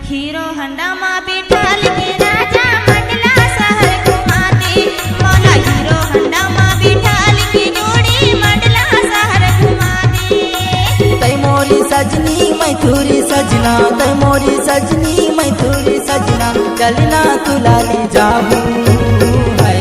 Hero Honda माँ बिठाल के राजा मंडला शहर घुमा दे। मौला हीरो हंडा माँ बिठाल के जोड़ी मंडला शहर घुमा दे। तै मोरी सजनी मैथुरी सजना, तै मोरी सजनी मैथुरी सजना, चलना तुलाली जाऊं है।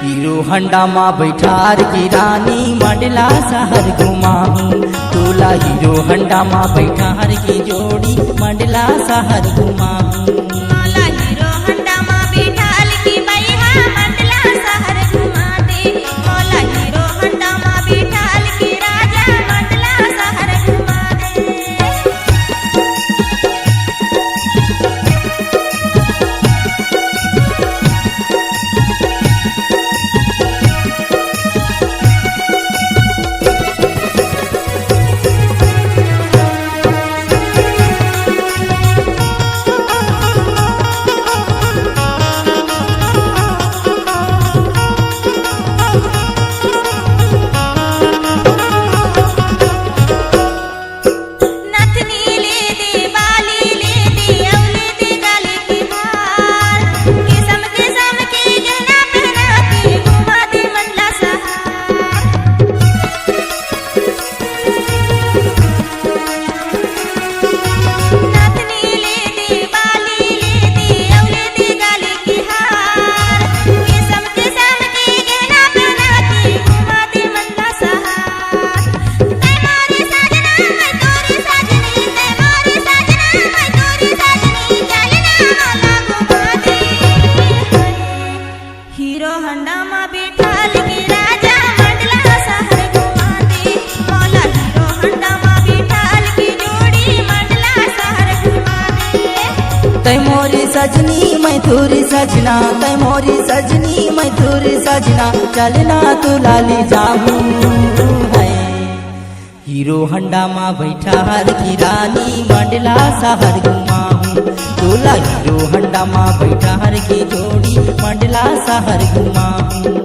हीरो हंडा माँ बैठार की रानी मंडला शहर घुमाऊं, तोला हीरो हंडा माँ बैठार की जोड़ी मंडला शहर घुमाऊं। मौला हीरो हंडा माँ बिठाल के बैहा मंडला शहर घुमा दे। मौला हीरो हंडा माँ बिठाल के राजा मंडला शहर घुमा दे। हीरो हंडा माँ बिठाल के राजा मंडला शहर घुमा दे। मौला हीरो हंडा माँ बिठाल के जोड़ी मंडला शहर घुमा दे। तै मोरी सजनी मैथुरी सजना, तै मोरी सजनी मैथुरी सजना, चलना तुलाली जाऊं है। हीरो हंडा माँ बैठार की रानी मंडला शहर घुमाऊं, तोला हीरो हंडा माँ बैठार की जोड़ी मंडला शहर घुमाऊं।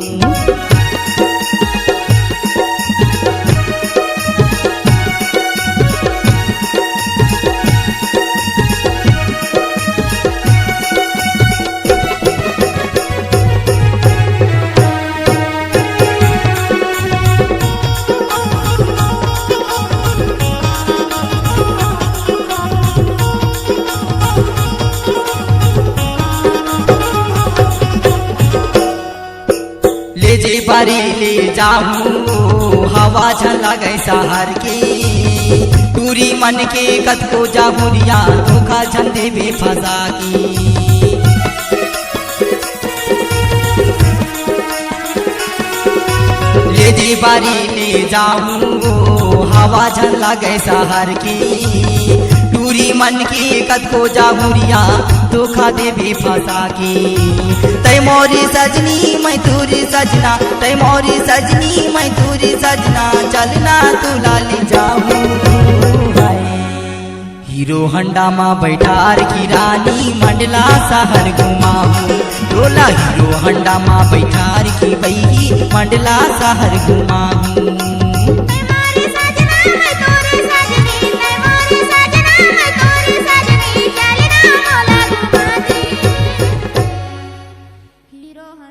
ले जे बारी ले जाऊं हवा झला गई शहर की, टूरी मन के कत को जाहुरिया धोखा झंडे में फंसा की। ले जे बारी ले जाऊं हवा झला गई शहर की, टूरी मन की कत को जाहुरिया धोखा दे भी फंसा की। तै मोरी सजनी मैथुरी सजना, तै मोरी सजनी मैथुरी सजना, चलना तुलाली जाऊं है। हीरो हंडा माँ बैठार की रानी मंडला शहर घुमाऊं, तोला हीरो हंडा माँ बैठार की बही मंडला शहर घुमाऊं।